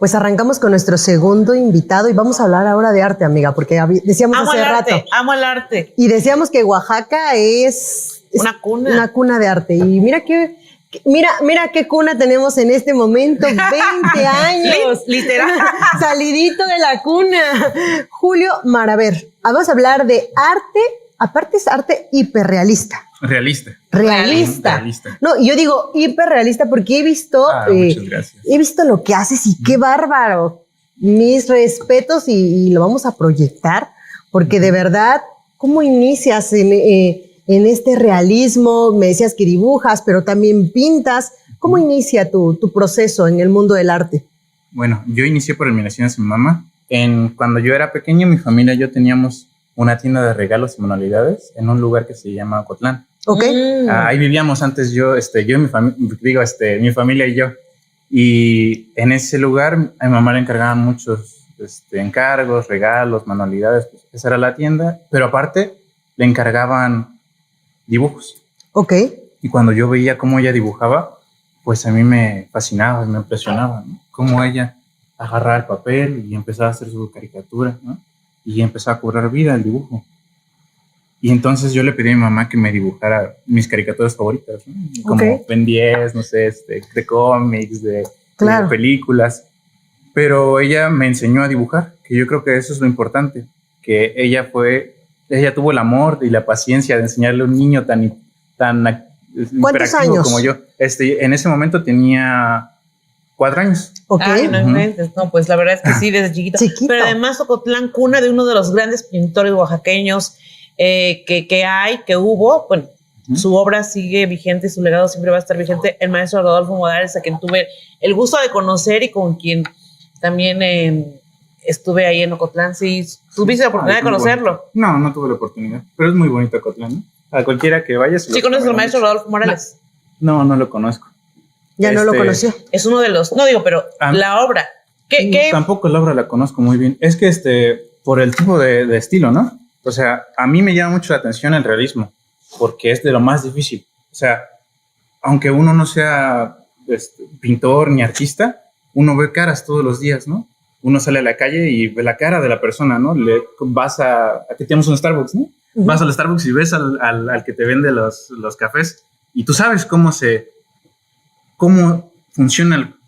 Pues arrancamos con nuestro segundo invitado y vamos a hablar ahora de arte, amiga, porque decíamos Amo hace el arte, rato. amo el arte. Y decíamos que Oaxaca es Una cuna de arte. Y mira qué cuna tenemos en este momento, 20 años. Literal. Salidito de la cuna. Julio Maraver. Vamos a hablar de arte, aparte es arte hiperrealista. Realista. No, yo digo hiperrealista porque he visto, muchas gracias. he visto lo que haces y qué bárbaro. Mis respetos y lo vamos a proyectar porque de verdad, ¿cómo inicias en este realismo? Me decías que dibujas, pero también pintas. ¿Cómo inicia tu proceso en el mundo del arte? Bueno, yo inicié por eliminaciones en mamá. Cuando yo era pequeño, mi familia y yo teníamos una tienda de regalos y manualidades en un lugar que se llama Ocotlán. Ok. Ahí vivíamos antes y mi familia y yo. Y en ese lugar a mi mamá le encargaban muchos encargos, regalos, manualidades. Pues, esa era la tienda. Pero aparte le encargaban dibujos. Ok. Y cuando yo veía cómo ella dibujaba, pues a mí me fascinaba, me impresionaba, ¿no? Cómo ella agarraba el papel y empezaba a hacer su caricatura, ¿no? Y empezaba a cobrar vida el dibujo. Y entonces yo le pedí a mi mamá que me dibujara mis caricaturas favoritas, ¿no? Como Ben 10, no sé, de cómics, de películas. Pero ella me enseñó a dibujar, que yo creo que eso es lo importante, que ella tuvo el amor y la paciencia de enseñarle a un niño tan ¿Cuántos años? Como yo. En ese momento tenía 4 años. Ok. Ay, no inventes. No, pues la verdad es que sí, desde chiquito. Pero además Ocotlán, cuna de uno de los grandes pintores oaxaqueños que hubo. Bueno, su obra sigue vigente, su legado siempre va a estar vigente. El maestro Rodolfo Morales, a quien tuve el gusto de conocer y con quien también estuve ahí en Ocotlán. Sí, ¿tuviste la oportunidad de conocerlo? Bonito. No tuve la oportunidad, pero es muy bonito Ocotlán, ¿no? A cualquiera que vaya. ¿Sí conoces al maestro Rodolfo Morales? No lo conozco. Ya no lo conoció. Es uno de los, pero la obra. Tampoco la obra la conozco muy bien. Es que por el tipo de estilo, ¿no? O sea, a mí me llama mucho la atención el realismo, porque es de lo más difícil. O sea, aunque uno no sea pintor ni artista, uno ve caras todos los días, ¿no? Uno sale a la calle y ve la cara de la persona, ¿no? Aquí tenemos un Starbucks, ¿no? Uh-huh. Vas al Starbucks y ves al que te vende los cafés y tú sabes cómo funciona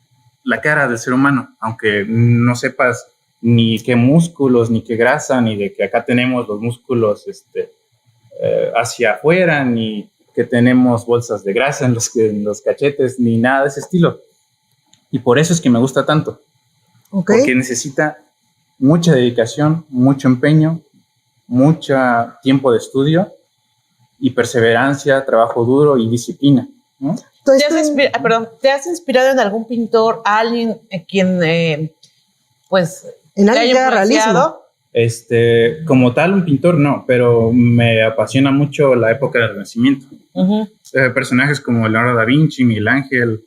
la cara del ser humano, aunque no sepas ni qué músculos, ni qué grasa, ni de que acá tenemos los músculos hacia afuera, ni que tenemos bolsas de grasa en los cachetes, ni nada de ese estilo. Y por eso es que me gusta tanto. Okay. Porque necesita mucha dedicación, mucho empeño, mucho tiempo de estudio y perseverancia, trabajo duro y disciplina, ¿no? ¿Te has inspirado en algún pintor, alguien quien en alguien haya realismo? Como tal un pintor no, pero me apasiona mucho la época del Renacimiento. Uh-huh. Personajes como Leonardo da Vinci, Miguel Ángel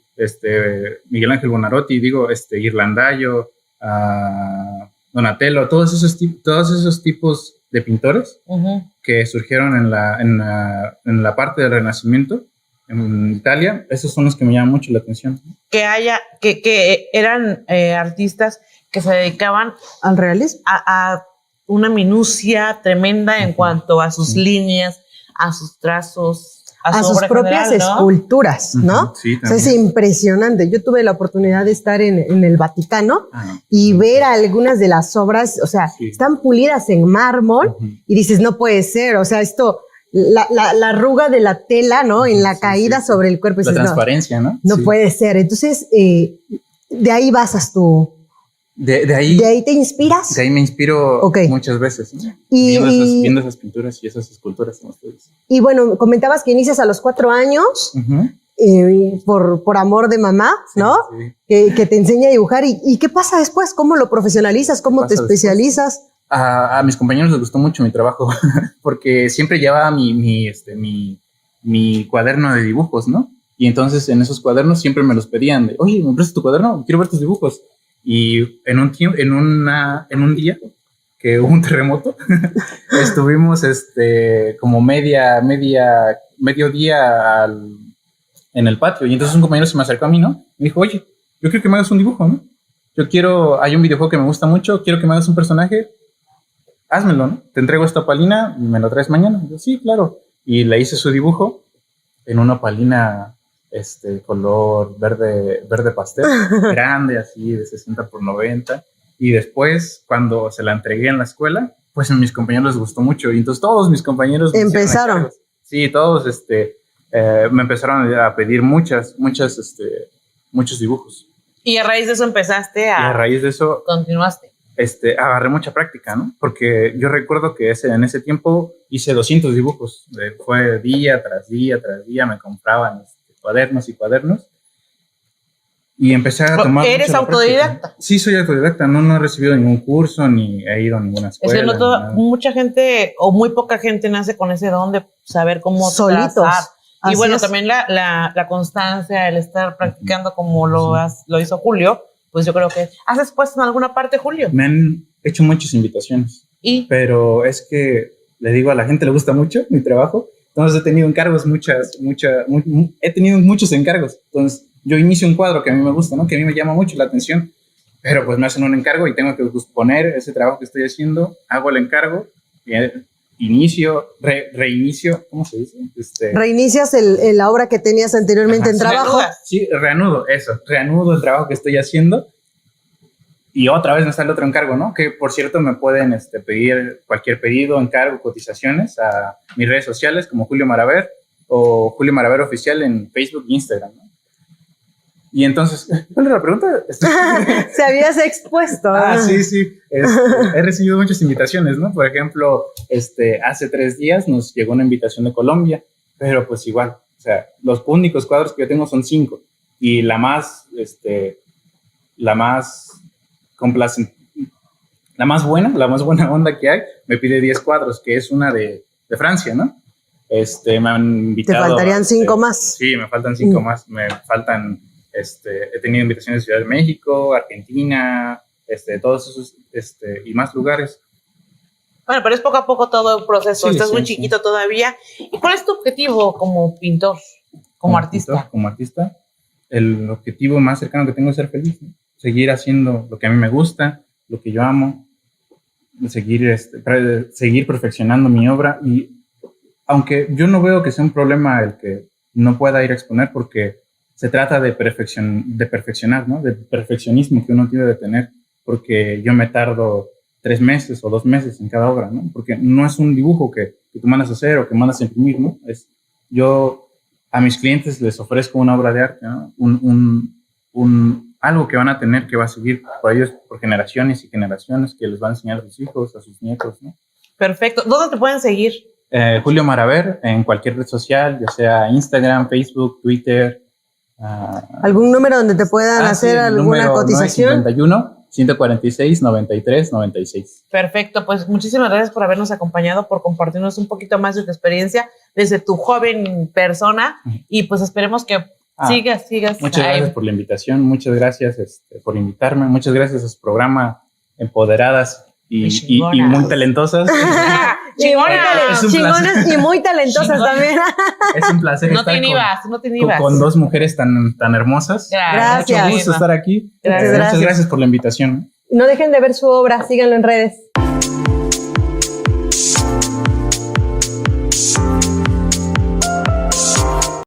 Buonarroti, Ghirlandaio, Donatello, todos esos tipos de pintores uh-huh. que surgieron en la parte del Renacimiento en Italia. Esos son los que me llaman mucho la atención. Que eran artistas que se dedicaban al realismo, a una minucia tremenda en cuanto a sus líneas, a sus trazos, a sus propias general, ¿no? Esculturas, ¿no? Sí, o sea, es impresionante. Yo tuve la oportunidad de estar en el Vaticano y ver algunas de las obras, o sea, están pulidas en mármol y dices, no puede ser, o sea, esto, la arruga de la tela, ¿no? En la caída sobre el cuerpo. La dices, transparencia, ¿no? No puede ser. Entonces, de ahí basas tú. ¿De ahí te inspiras? De ahí me inspiro muchas veces, ¿no? Viendo esas pinturas y esas esculturas. Y bueno, comentabas que inicias a los 4 años uh-huh. Por amor de mamá, ¿no? Sí. Que te enseña a dibujar. ¿Y qué pasa después? ¿Cómo lo profesionalizas? ¿Cómo te especializas? A mis compañeros les gustó mucho mi trabajo porque siempre llevaba mi cuaderno de dibujos, ¿no? Y entonces en esos cuadernos siempre me los pedían de, oye, ¿me prestas tu cuaderno? Quiero ver tus dibujos. Y en un día que hubo un terremoto, estuvimos como medio día en el patio. Y entonces un compañero se me acercó a mí, ¿no? Me dijo, oye, yo quiero que me hagas un dibujo, ¿no? hay un videojuego que me gusta mucho, quiero que me hagas un personaje, házmelo, ¿no? Te entrego esta opalina y me lo traes mañana. Y yo, sí, claro. Y le hice su dibujo en una opalina color verde pastel, grande, así de 60 por 90. Y después, cuando se la entregué en la escuela, pues a mis compañeros les gustó mucho. Y entonces todos mis compañeros empezaron. Sí, todos me empezaron a pedir muchos dibujos. Y a raíz de eso empezaste y a raíz de eso continuaste. Agarré mucha práctica, ¿no? Porque yo recuerdo que en ese tiempo hice 200 dibujos. Fue día tras día tras día, me compraban cuadernos y cuadernos. Y empecé a tomar. ¿Eres autodidacta? Sí, soy autodidacta. No he recibido ningún curso ni he ido a ninguna escuela. Es que mucha gente o muy poca gente nace con ese don de saber cómo solitos. Trazar. Y así bueno, es. también la constancia, el estar practicando como lo hizo Julio, pues yo creo que... ¿Has expuesto en alguna parte, Julio? Me han hecho muchas invitaciones. Pero es que le digo, a la gente le gusta mucho mi trabajo. Entonces he tenido encargos, he tenido muchos encargos. Entonces yo inicio un cuadro que a mí me gusta, ¿no? Que a mí me llama mucho la atención, pero pues me hacen un encargo y tengo que poner ese trabajo que estoy haciendo, hago el encargo, inicio, reinicio, ¿cómo se dice? Reinicias la obra que tenías anteriormente en trabajo. Sí, reanudo el trabajo que estoy haciendo y otra vez me sale otro encargo, ¿no? Que por cierto me pueden pedir cualquier pedido, encargo, cotizaciones a mis redes sociales como Julio Maraver o Julio Maraver Oficial en Facebook e Instagram, ¿no? Y entonces, ¿cuál era la pregunta? Se habías expuesto. Sí. He recibido muchas invitaciones, ¿no? Por ejemplo, hace 3 días nos llegó una invitación de Colombia, pero pues igual, o sea, los únicos cuadros que yo tengo son 5 y la más buena onda que hay, me pide 10 cuadros, que es una de Francia, ¿no? Me han invitado. Te faltarían 5 más. Sí, me faltan 5 más. Me faltan, he tenido invitaciones de Ciudad de México, Argentina, todos esos, y más lugares. Bueno, pero es poco a poco todo el proceso. Estás muy chiquito todavía. ¿Y cuál es tu objetivo como pintor, como artista? Como artista, el objetivo más cercano que tengo es ser feliz, ¿no? Seguir haciendo lo que a mí me gusta, lo que yo amo, seguir perfeccionando mi obra. Y aunque yo no veo que sea un problema el que no pueda ir a exponer, porque se trata de perfeccionar, ¿no? De perfeccionismo que uno tiene de tener, porque yo me tardo 3 meses o 2 meses en cada obra, ¿no? Porque no es un dibujo que tú mandas a hacer o que mandas a imprimir, ¿no? Yo a mis clientes les ofrezco una obra de arte, ¿no? Algo que van a tener que va a seguir por ellos por generaciones y generaciones, que les van a enseñar a sus hijos, a sus nietos, ¿no? Perfecto. ¿Dónde te pueden seguir? Julio Maraver, en cualquier red social, ya sea Instagram, Facebook, Twitter. ¿Algún número donde te puedan hacer alguna cotización? 951-146-93-96. Perfecto, pues muchísimas gracias por habernos acompañado, por compartirnos un poquito más de tu experiencia desde tu joven persona y pues esperemos que sigas. Muchas gracias por la invitación, muchas gracias por invitarme, muchas gracias a su programa Empoderadas y muy talentosas. Chingonas y muy talentosas también. Es un placer estar con 2 mujeres tan hermosas. Gracias. Mucho gusto estar aquí. Muchas gracias por la invitación. No dejen de ver su obra, síganlo en redes.